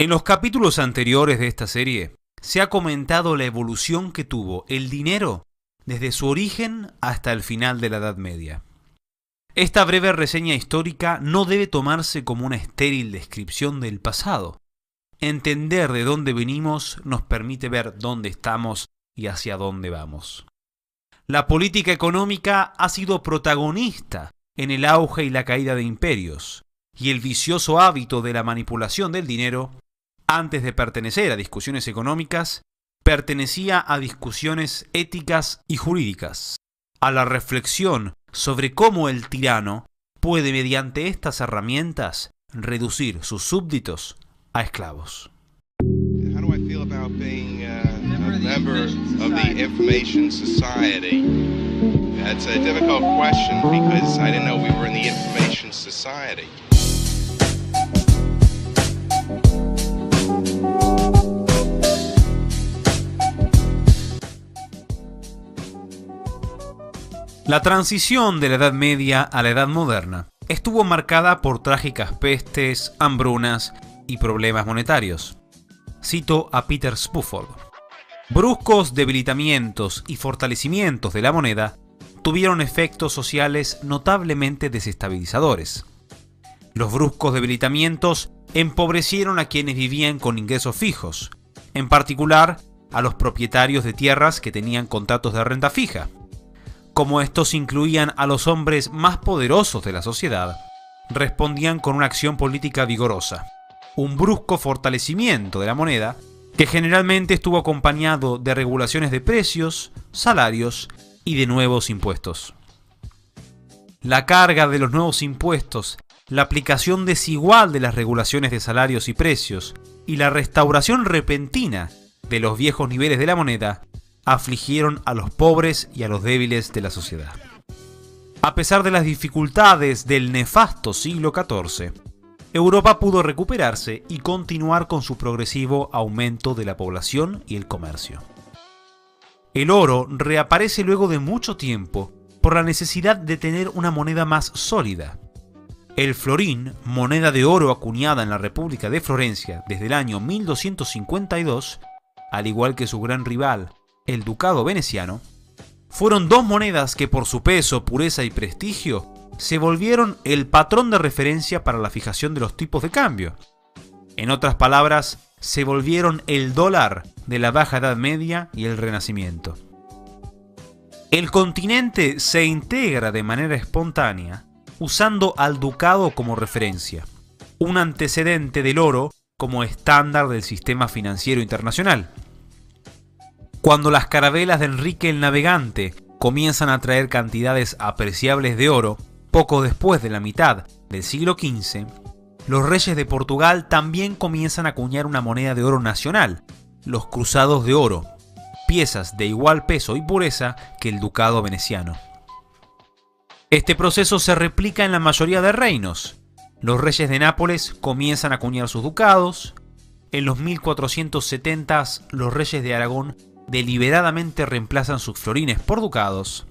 En los capítulos anteriores de esta serie se ha comentado la evolución que tuvo el dinero desde su origen hasta el final de la Edad Media. Esta breve reseña histórica no debe tomarse como una estéril descripción del pasado. Entender de dónde venimos nos permite ver dónde estamos y hacia dónde vamos. La política económica ha sido protagonista en el auge y la caída de imperios, y el vicioso hábito de la manipulación del dinero, antes de pertenecer a discusiones económicas, pertenecía a discusiones éticas y jurídicas, a la reflexión sobre cómo el tirano puede, mediante estas herramientas, reducir sus súbditos a esclavos. How do I feel about being a member of the Information Society? That's a difficult question because I didn't know we were in the Information Society. La transición de la Edad Media a la Edad Moderna estuvo marcada por trágicas pestes, hambrunas y problemas monetarios. Cito a Peter Spufford. Bruscos debilitamientos y fortalecimientos de la moneda tuvieron efectos sociales notablemente desestabilizadores. Los bruscos debilitamientos empobrecieron a quienes vivían con ingresos fijos, en particular a los propietarios de tierras que tenían contratos de renta fija. Como estos incluían a los hombres más poderosos de la sociedad, respondían con una acción política vigorosa, un brusco fortalecimiento de la moneda que generalmente estuvo acompañado de regulaciones de precios, salarios y de nuevos impuestos. La carga de los nuevos impuestos, la aplicación desigual de las regulaciones de salarios y precios y la restauración repentina de los viejos niveles de la moneda afligieron a los pobres y a los débiles de la sociedad. A pesar de las dificultades del nefasto siglo XIV, Europa pudo recuperarse y continuar con su progresivo aumento de la población y el comercio. El oro reaparece luego de mucho tiempo por la necesidad de tener una moneda más sólida. El florín, moneda de oro acuñada en la República de Florencia desde el año 1252, al igual que su gran rival, el ducado veneciano, fueron dos monedas que por su peso, pureza y prestigio se volvieron el patrón de referencia para la fijación de los tipos de cambio. En otras palabras, se volvieron el dólar de la Baja Edad Media y el Renacimiento. El continente se integra de manera espontánea usando al ducado como referencia, un antecedente del oro como estándar del sistema financiero internacional. Cuando las carabelas de Enrique el Navegante comienzan a traer cantidades apreciables de oro, poco después de la mitad del siglo XV, los reyes de Portugal también comienzan a acuñar una moneda de oro nacional, los cruzados de oro, piezas de igual peso y pureza que el ducado veneciano. Este proceso se replica en la mayoría de reinos. Los reyes de Nápoles comienzan a acuñar sus ducados. En los 1470 los reyes de Aragón deliberadamente reemplazan sus florines por ducados.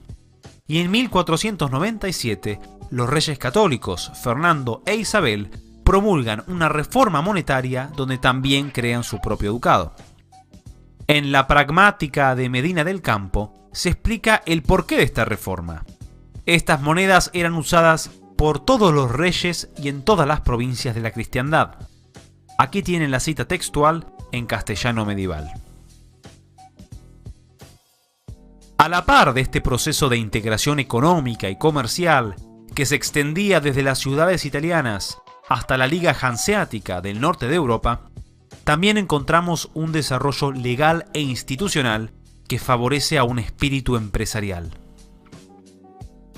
Y en 1497, los reyes católicos, Fernando e Isabel, promulgan una reforma monetaria donde también crean su propio ducado. En la pragmática de Medina del Campo se explica el porqué de esta reforma. Estas monedas eran usadas por todos los reyes y en todas las provincias de la cristiandad. Aquí tienen la cita textual en castellano medieval. A la par de este proceso de integración económica y comercial que se extendía desde las ciudades italianas hasta la Liga Hanseática del norte de Europa, también encontramos un desarrollo legal e institucional que favorece a un espíritu empresarial.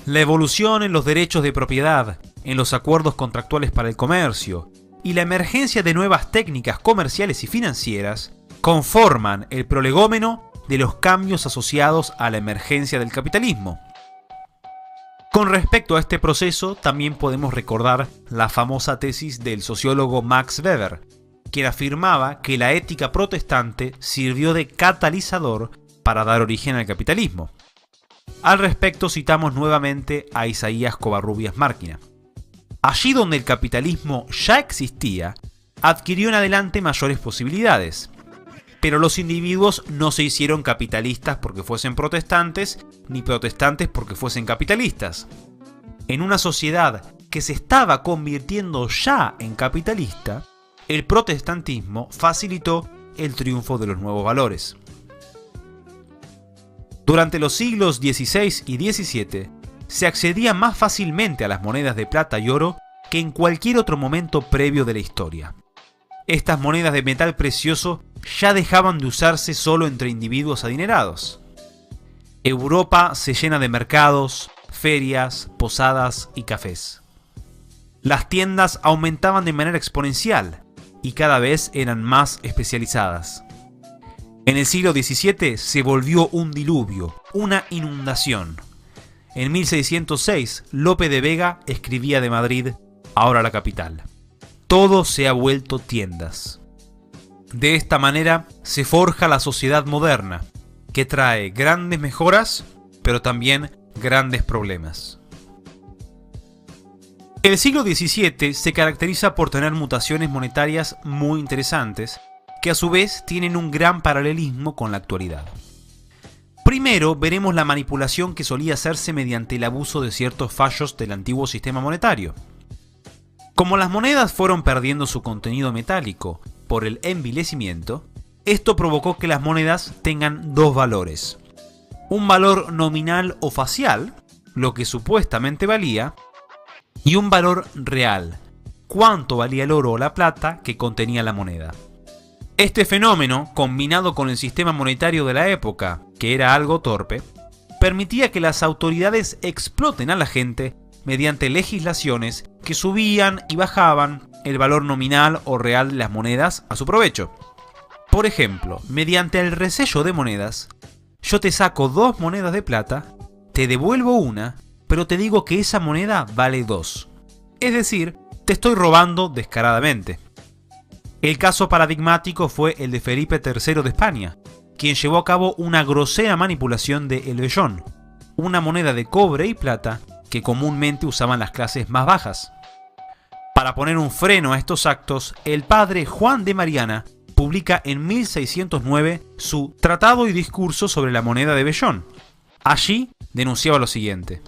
La evolución en los derechos de propiedad, en los acuerdos contractuales para el comercio y la emergencia de nuevas técnicas comerciales y financieras conforman el prolegómeno de los cambios asociados a la emergencia del capitalismo. Con respecto a este proceso, también podemos recordar la famosa tesis del sociólogo Max Weber, quien afirmaba que la ética protestante sirvió de catalizador para dar origen al capitalismo. Al respecto citamos nuevamente a Isaías Covarrubias Márquina. Allí donde el capitalismo ya existía, adquirió en adelante mayores posibilidades. Pero los individuos no se hicieron capitalistas porque fuesen protestantes, ni protestantes porque fuesen capitalistas. En una sociedad que se estaba convirtiendo ya en capitalista, el protestantismo facilitó el triunfo de los nuevos valores. Durante los siglos XVI y XVII, se accedía más fácilmente a las monedas de plata y oro que en cualquier otro momento previo de la historia. Estas monedas de metal precioso ya dejaban de usarse solo entre individuos adinerados. Europa se llena de mercados, ferias, posadas y cafés. Las tiendas aumentaban de manera exponencial y cada vez eran más especializadas. En el siglo XVII se volvió un diluvio, una inundación. En 1606, Lope de Vega escribía de Madrid, ahora la capital: todo se ha vuelto tiendas. De esta manera se forja la sociedad moderna, que trae grandes mejoras, pero también grandes problemas. El siglo XVII se caracteriza por tener mutaciones monetarias muy interesantes, que a su vez tienen un gran paralelismo con la actualidad. Primero veremos la manipulación que solía hacerse mediante el abuso de ciertos fallos del antiguo sistema monetario. Como las monedas fueron perdiendo su contenido metálico por el envilecimiento, esto provocó que las monedas tengan dos valores: un valor nominal o facial, lo que supuestamente valía, y un valor real, cuánto valía el oro o la plata que contenía la moneda. Este fenómeno, combinado con el sistema monetario de la época, que era algo torpe, permitía que las autoridades exploten a la gente mediante legislaciones que subían y bajaban el valor nominal o real de las monedas a su provecho. Por ejemplo, mediante el resello de monedas, yo te saco 2 monedas de plata, te devuelvo una, pero te digo que esa moneda vale 2. Es decir, te estoy robando descaradamente. El caso paradigmático fue el de Felipe III de España, quien llevó a cabo una grosera manipulación de el vellón, una moneda de cobre y plata que comúnmente usaban las clases más bajas. Para poner un freno a estos actos, el padre Juan de Mariana publica en 1609 su Tratado y Discurso sobre la moneda de vellón. Allí denunciaba lo siguiente: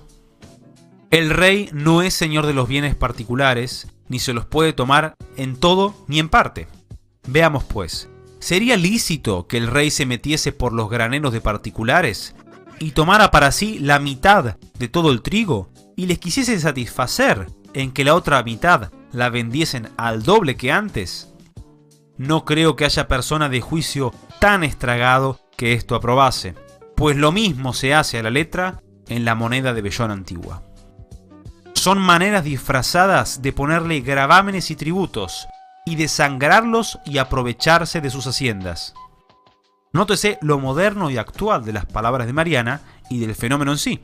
el rey no es señor de los bienes particulares, ni se los puede tomar en todo ni en parte. Veamos pues, ¿sería lícito que el rey se metiese por los graneros de particulares y tomara para sí la mitad de todo el trigo y les quisiese satisfacer en que la otra mitad la vendiesen al doble que antes? No creo que haya persona de juicio tan estragado que esto aprobase, pues lo mismo se hace a la letra en la moneda de vellón antigua. Son maneras disfrazadas de ponerle gravámenes y tributos, y desangrarlos y aprovecharse de sus haciendas. Nótese lo moderno y actual de las palabras de Mariana y del fenómeno en sí.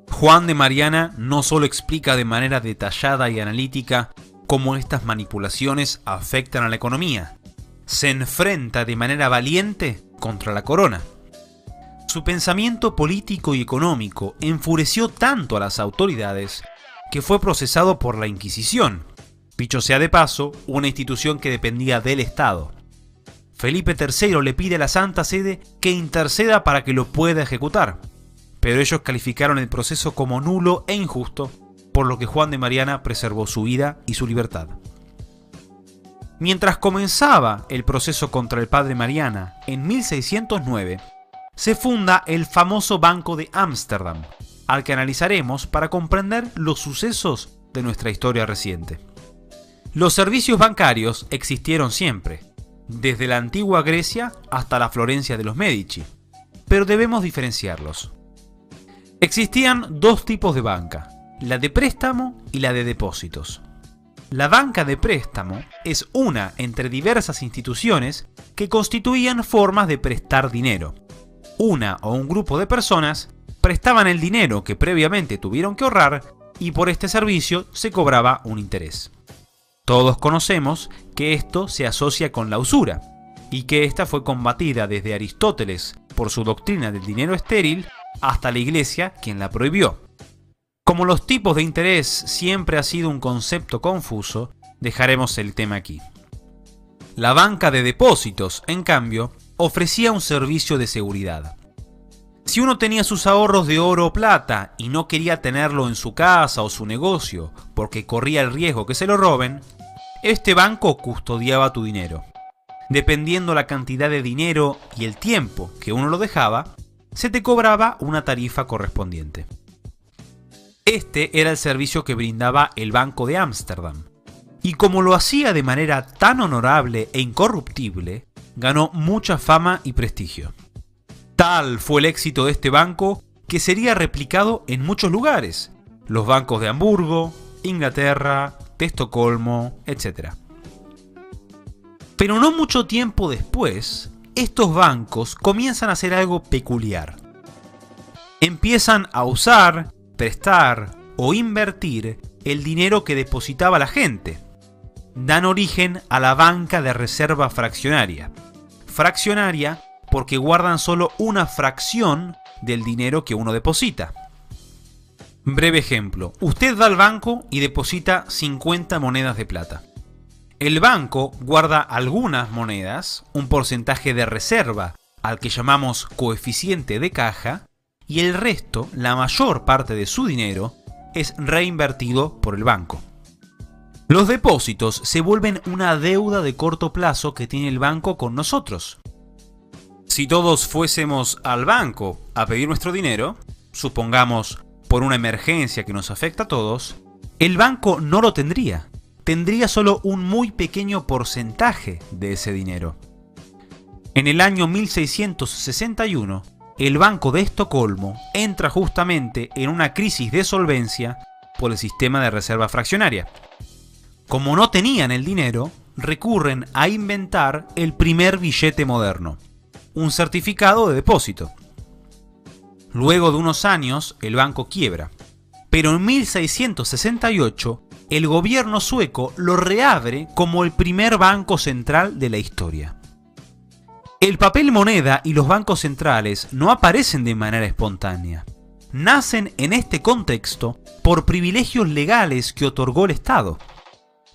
Juan de Mariana no solo explica de manera detallada y analítica cómo estas manipulaciones afectan a la economía, se enfrenta de manera valiente contra la corona. Su pensamiento político y económico enfureció tanto a las autoridades que fue procesado por la Inquisición, dicho sea de paso, una institución que dependía del Estado. Felipe III le pide a la Santa Sede que interceda para que lo pueda ejecutar, pero ellos calificaron el proceso como nulo e injusto, por lo que Juan de Mariana preservó su vida y su libertad. Mientras comenzaba el proceso contra el padre Mariana en 1609, se funda el famoso Banco de Ámsterdam, al que analizaremos para comprender los sucesos de nuestra historia reciente. Los servicios bancarios existieron siempre, desde la antigua Grecia hasta la Florencia de los Medici, pero debemos diferenciarlos. Existían dos tipos de banca, la de préstamo y la de depósitos. La banca de préstamo es una entre diversas instituciones que constituían formas de prestar dinero. Una o un grupo de personas prestaban el dinero que previamente tuvieron que ahorrar y por este servicio se cobraba un interés. Todos conocemos que esto se asocia con la usura y que esta fue combatida desde Aristóteles por su doctrina del dinero estéril hasta la Iglesia, quien la prohibió. Como los tipos de interés siempre ha sido un concepto confuso, Dejaremos el tema aquí. La banca de depósitos, en cambio, ofrecía un servicio de seguridad. Si uno tenía sus ahorros de oro o plata y no quería tenerlo en su casa o su negocio porque corría el riesgo que se lo roben, este banco custodiaba tu dinero. Dependiendo la cantidad de dinero y el tiempo que uno lo dejaba, se te cobraba una tarifa correspondiente. Este era el servicio que brindaba el Banco de Ámsterdam, y como lo hacía de manera tan honorable e incorruptible, ganó mucha fama y prestigio. Tal fue el éxito de este banco que sería replicado en muchos lugares, los bancos de Hamburgo, Inglaterra, de Estocolmo, etc. Pero no mucho tiempo después, estos bancos comienzan a hacer algo peculiar. Empiezan a usar, prestar o invertir el dinero que depositaba la gente. Dan origen a la banca de reserva fraccionaria. Fraccionaria porque guardan solo una fracción del dinero que uno deposita. Breve ejemplo, usted va al banco y deposita 50 monedas de plata. El banco guarda algunas monedas, un porcentaje de reserva al que llamamos coeficiente de caja, y el resto, la mayor parte de su dinero, es reinvertido por el banco. Los depósitos se vuelven una deuda de corto plazo que tiene el banco con nosotros. Si todos fuésemos al banco a pedir nuestro dinero, supongamos por una emergencia que nos afecta a todos, el banco no lo tendría. Tendría solo un muy pequeño porcentaje de ese dinero. En el año 1661, el Banco de Estocolmo entra justamente en una crisis de solvencia por el sistema de reserva fraccionaria. Como no tenían el dinero, recurren a inventar el primer billete moderno, un certificado de depósito. Luego de unos años, el banco quiebra, pero en 1668 el gobierno sueco lo reabre como el primer banco central de la historia. El papel moneda y los bancos centrales no aparecen de manera espontánea. Nacen en este contexto por privilegios legales que otorgó el Estado.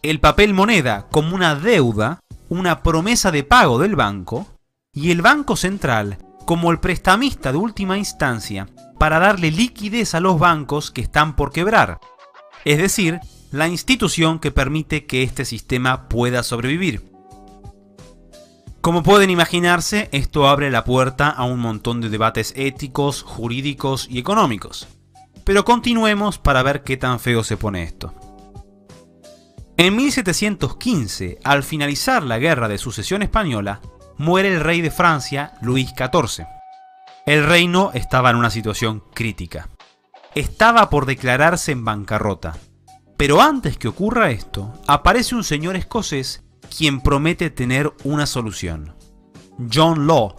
El papel moneda como una deuda, una promesa de pago del banco, y el Banco Central como el prestamista de última instancia para darle liquidez a los bancos que están por quebrar, es decir, la institución que permite que este sistema pueda sobrevivir. Como pueden imaginarse, esto abre la puerta a un montón de debates éticos, jurídicos y económicos. Pero continuemos para ver qué tan feo se pone esto. En 1715, al finalizar la Guerra de Sucesión Española, muere el rey de Francia, Luis XIV. El reino estaba en una situación crítica. Estaba por declararse en bancarrota. Pero antes que ocurra esto, aparece un señor escocés quien promete tener una solución. John Law,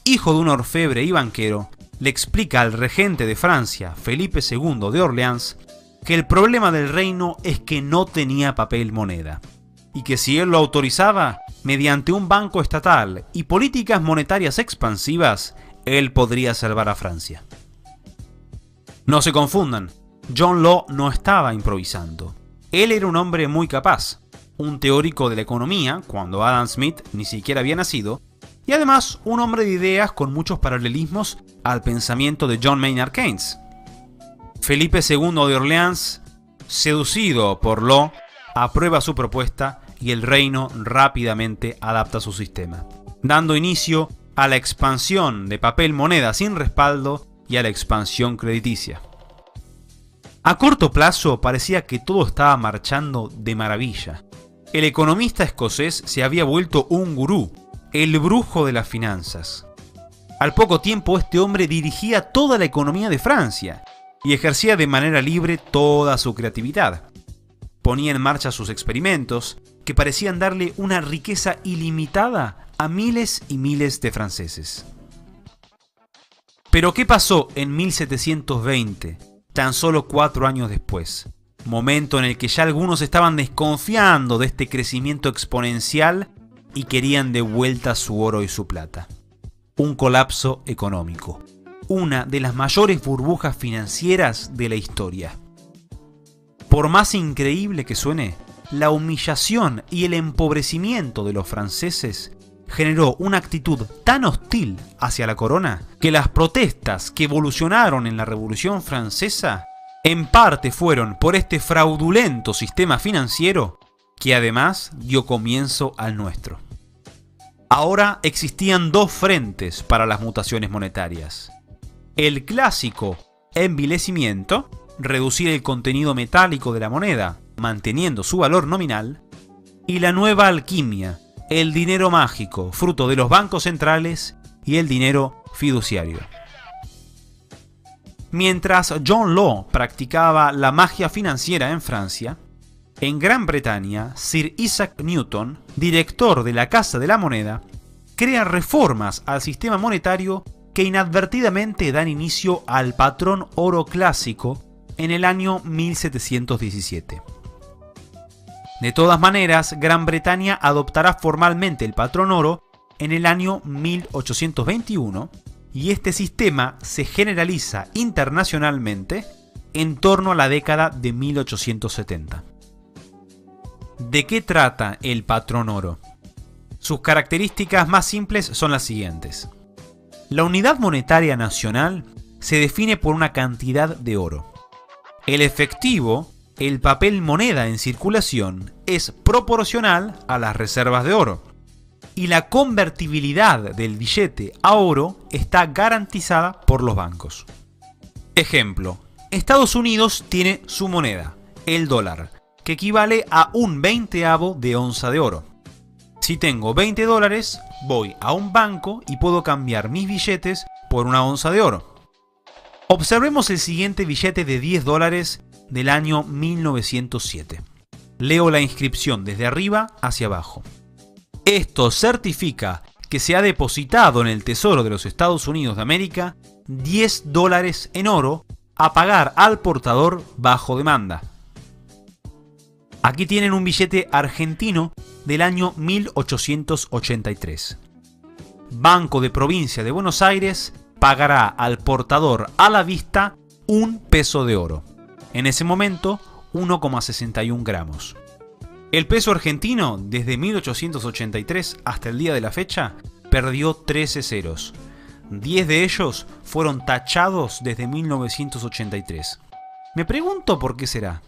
hijo de un orfebre y banquero, le explica al regente de Francia, Felipe II de Orleans, que el problema del reino es que no tenía papel moneda, y que si él lo autorizaba, mediante un banco estatal y políticas monetarias expansivas, él podría salvar a Francia. No se confundan, John Law no estaba improvisando. Él era un hombre muy capaz, un teórico de la economía, cuando Adam Smith ni siquiera había nacido, y además un hombre de ideas con muchos paralelismos al pensamiento de John Maynard Keynes. Felipe II de Orleans, seducido por Law, aprueba su propuesta y el reino rápidamente adapta su sistema, dando inicio a la expansión de papel moneda sin respaldo y a la expansión crediticia. A corto plazo parecía que todo estaba marchando de maravilla. El economista escocés se había vuelto un gurú, el brujo de las finanzas. Al poco tiempo este hombre dirigía toda la economía de Francia y ejercía de manera libre toda su creatividad. Ponía en marcha sus experimentos que parecían darle una riqueza ilimitada a miles y miles de franceses. Pero ¿qué pasó en 1720, tan solo 4 años después? Momento en el que ya algunos estaban desconfiando de este crecimiento exponencial y querían de vuelta su oro y su plata. Un colapso económico, una de las mayores burbujas financieras de la historia. Por más increíble que suene, la humillación y el empobrecimiento de los franceses generó una actitud tan hostil hacia la corona que las protestas que evolucionaron en la Revolución Francesa en parte fueron por este fraudulento sistema financiero que además dio comienzo al nuestro. Ahora existían dos frentes para las mutaciones monetarias. El clásico envilecimiento, reducir el contenido metálico de la moneda, manteniendo su valor nominal, y la nueva alquimia, el dinero mágico, fruto de los bancos centrales y el dinero fiduciario. Mientras John Law practicaba la magia financiera en Francia, en Gran Bretaña, Sir Isaac Newton, director de la Casa de la Moneda, crea reformas al sistema monetario que inadvertidamente dan inicio al patrón oro clásico en el año 1717. De todas maneras, Gran Bretaña adoptará formalmente el patrón oro en el año 1821 y este sistema se generaliza internacionalmente en torno a la década de 1870. ¿De qué trata el patrón oro? Sus características más simples son las siguientes. La unidad monetaria nacional se define por una cantidad de oro. El efectivo, el papel moneda en circulación, es proporcional a las reservas de oro. Y la convertibilidad del billete a oro está garantizada por los bancos. Ejemplo, Estados Unidos tiene su moneda, el dólar, que equivale a un 20avo de onza de oro. Si tengo 20 dólares, voy a un banco y puedo cambiar mis billetes por una onza de oro. Observemos el siguiente billete de 10 dólares del año 1907. Leo la inscripción desde arriba hacia abajo. Esto certifica que se ha depositado en el Tesoro de los Estados Unidos de América 10 dólares en oro a pagar al portador bajo demanda. Aquí tienen un billete argentino del año 1883. Banco de Provincia de Buenos Aires pagará al portador a la vista 1 peso de oro. En ese momento, 1,61 gramos. El peso argentino, desde 1883 hasta el día de la fecha, perdió 13 ceros. 10 de ellos fueron tachados desde 1983. Me pregunto por qué será.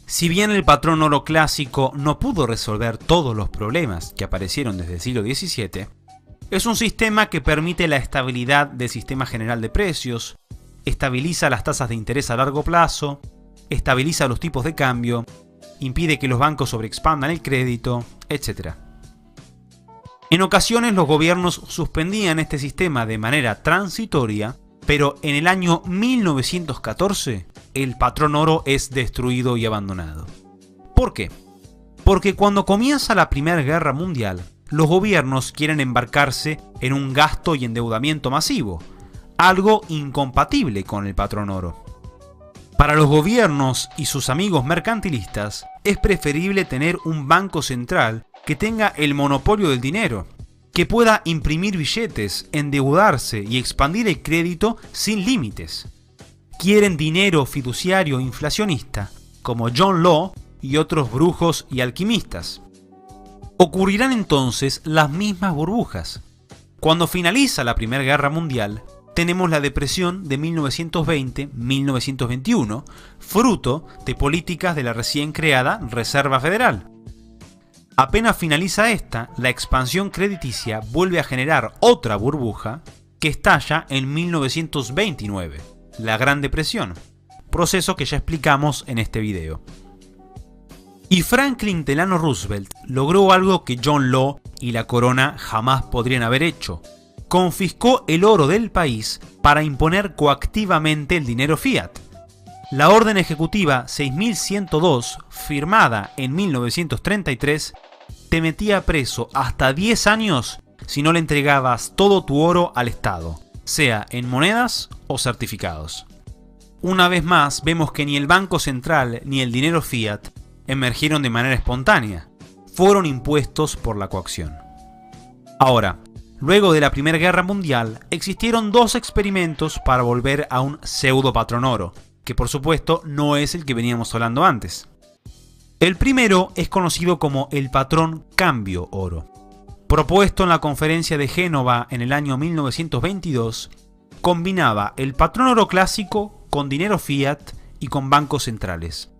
Si bien el patrón oro clásico no pudo resolver todos los problemas que aparecieron desde el siglo XVII, es un sistema que permite la estabilidad del sistema general de precios, estabiliza las tasas de interés a largo plazo, estabiliza los tipos de cambio, impide que los bancos sobreexpandan el crédito, etc. En ocasiones los gobiernos suspendían este sistema de manera transitoria, pero en el año 1914 el patrón oro es destruido y abandonado. ¿Por qué? Porque cuando comienza la Primera Guerra Mundial, los gobiernos quieren embarcarse en un gasto y endeudamiento masivo, algo incompatible con el patrón oro. Para los gobiernos y sus amigos mercantilistas, es preferible tener un banco central que tenga el monopolio del dinero, que pueda imprimir billetes, endeudarse y expandir el crédito sin límites. Quieren dinero fiduciario inflacionista, como John Law y otros brujos y alquimistas. Ocurrirán entonces las mismas burbujas. Cuando finaliza la Primera Guerra Mundial, tenemos la depresión de 1920-1921, fruto de políticas de la recién creada Reserva Federal. Apenas finaliza esta, la expansión crediticia vuelve a generar otra burbuja que estalla en 1929, la Gran Depresión, proceso que ya explicamos en este video. Y Franklin Delano Roosevelt logró algo que John Law y la corona jamás podrían haber hecho. Confiscó el oro del país para imponer coactivamente el dinero fiat. La orden ejecutiva 6102, firmada en 1933, te metía preso hasta 10 años si no le entregabas todo tu oro al Estado, sea en monedas o certificados. Una vez más, vemos que ni el Banco Central ni el dinero fiat emergieron de manera espontánea, fueron impuestos por la coacción. Ahora, luego de la Primera Guerra Mundial, existieron dos experimentos para volver a un pseudo patrón oro, que por supuesto no es el que veníamos hablando antes. El primero es conocido como el patrón cambio oro. Propuesto en la conferencia de Génova en el año 1922, combinaba el patrón oro clásico con dinero fiat y con bancos centrales.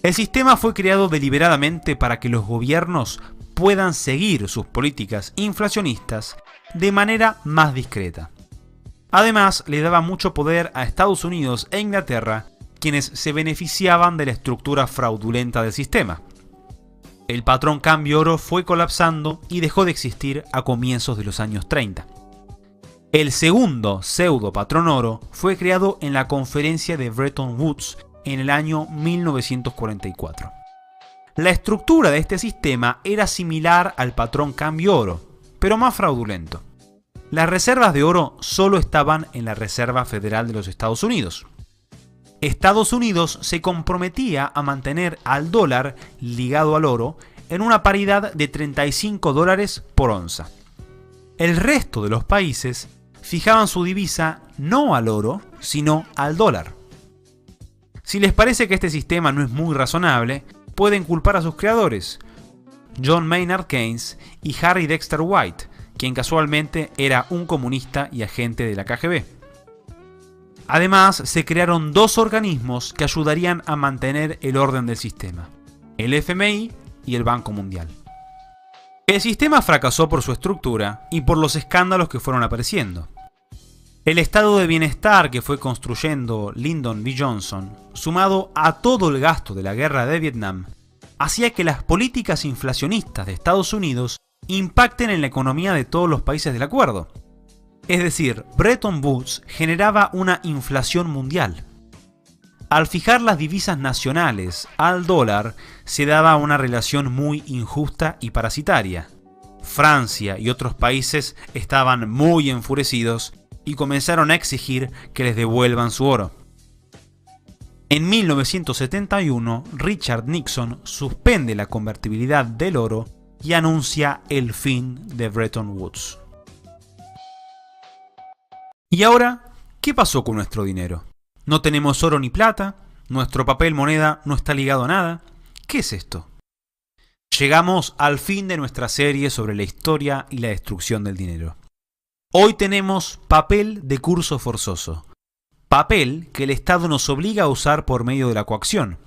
El sistema fue creado deliberadamente para que los gobiernos puedan seguir sus políticas inflacionistas de manera más discreta. Además, le daba mucho poder a Estados Unidos e Inglaterra, quienes se beneficiaban de la estructura fraudulenta del sistema. El patrón cambio oro fue colapsando y dejó de existir a comienzos de los años 30. El segundo pseudo patrón oro fue creado en la conferencia de Bretton Woods en el año 1944. La estructura de este sistema era similar al patrón cambio oro, pero más fraudulento. Las reservas de oro solo estaban en la Reserva Federal de los Estados Unidos. Estados Unidos se comprometía a mantener al dólar ligado al oro en una paridad de $35 por onza. El resto de los países fijaban su divisa no al oro, sino al dólar. Si les parece que este sistema no es muy razonable, pueden culpar a sus creadores, John Maynard Keynes y Harry Dexter White, quien casualmente era un comunista y agente de la KGB. Además, se crearon dos organismos que ayudarían a mantener el orden del sistema, el FMI y el Banco Mundial. El sistema fracasó por su estructura y por los escándalos que fueron apareciendo. El estado de bienestar que fue construyendo Lyndon B. Johnson, sumado a todo el gasto de la guerra de Vietnam, hacía que las políticas inflacionistas de Estados Unidos impacten en la economía de todos los países del acuerdo. Es decir, Bretton Woods generaba una inflación mundial. Al fijar las divisas nacionales al dólar, se daba una relación muy injusta y parasitaria. Francia y otros países estaban muy enfurecidos y comenzaron a exigir que les devuelvan su oro. En 1971, Richard Nixon suspende la convertibilidad del oro y anuncia el fin de Bretton Woods. ¿Y ahora qué pasó con nuestro dinero? No tenemos oro ni plata, nuestro papel moneda no está ligado a nada. ¿Qué es esto? Llegamos al fin de nuestra serie sobre la historia y la destrucción del dinero. Hoy tenemos papel de curso forzoso, papel que el Estado nos obliga a usar por medio de la coacción.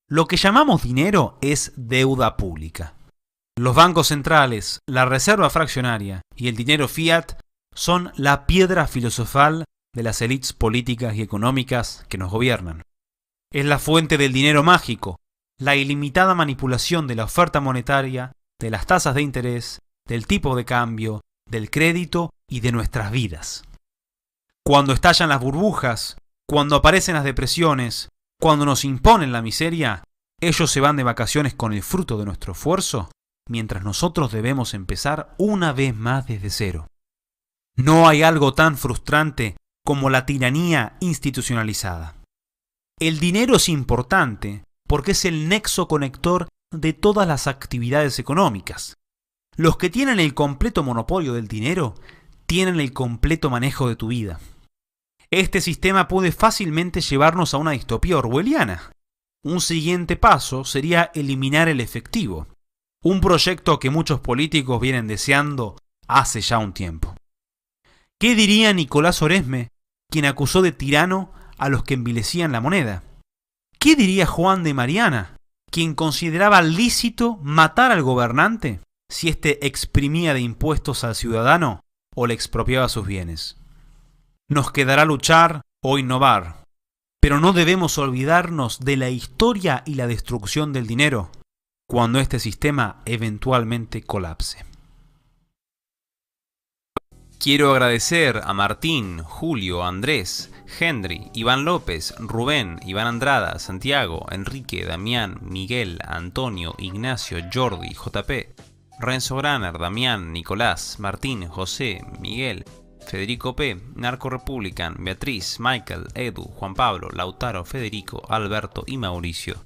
Lo que llamamos dinero es deuda pública. Los bancos centrales, la reserva fraccionaria y el dinero fiat son la piedra filosofal de las élites políticas y económicas que nos gobiernan. Es la fuente del dinero mágico, la ilimitada manipulación de la oferta monetaria, de las tasas de interés, del tipo de cambio, del crédito y de nuestras vidas. Cuando estallan las burbujas, cuando aparecen las depresiones, cuando nos imponen la miseria, ellos se van de vacaciones con el fruto de nuestro esfuerzo, mientras nosotros debemos empezar una vez más desde cero. No hay algo tan frustrante como la tiranía institucionalizada. El dinero es importante porque es el nexo conector de todas las actividades económicas. Los que tienen el completo monopolio del dinero tienen el completo manejo de tu vida. Este sistema puede fácilmente llevarnos a una distopía orwelliana. Un siguiente paso sería eliminar el efectivo, un proyecto que muchos políticos vienen deseando hace ya un tiempo. ¿Qué diría Nicolás Oresme, quien acusó de tirano a los que envilecían la moneda? ¿Qué diría Juan de Mariana, quien consideraba lícito matar al gobernante si éste exprimía de impuestos al ciudadano o le expropiaba sus bienes? Nos quedará luchar o innovar, pero no debemos olvidarnos de la historia y la destrucción del dinero cuando este sistema eventualmente colapse. Quiero agradecer a Martín, Julio, Andrés, Henry, Iván López, Rubén, Iván Andrada, Santiago, Enrique, Damián, Miguel, Antonio, Ignacio, Jordi, JP, Renzo Graner, Damián, Nicolás, Martín, José, Miguel, Federico P, Narco Republican, Beatriz, Michael, Edu, Juan Pablo, Lautaro, Federico, Alberto y Mauricio,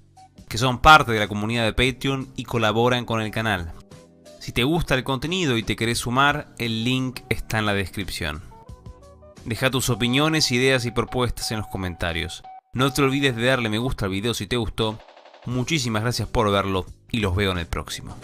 que son parte de la comunidad de Patreon y colaboran con el canal. Si te gusta el contenido y te querés sumar, el link está en la descripción. Deja tus opiniones, ideas y propuestas en los comentarios. No te olvides de darle me gusta al video si te gustó Muchísimas gracias por verlo y los veo en el próximo.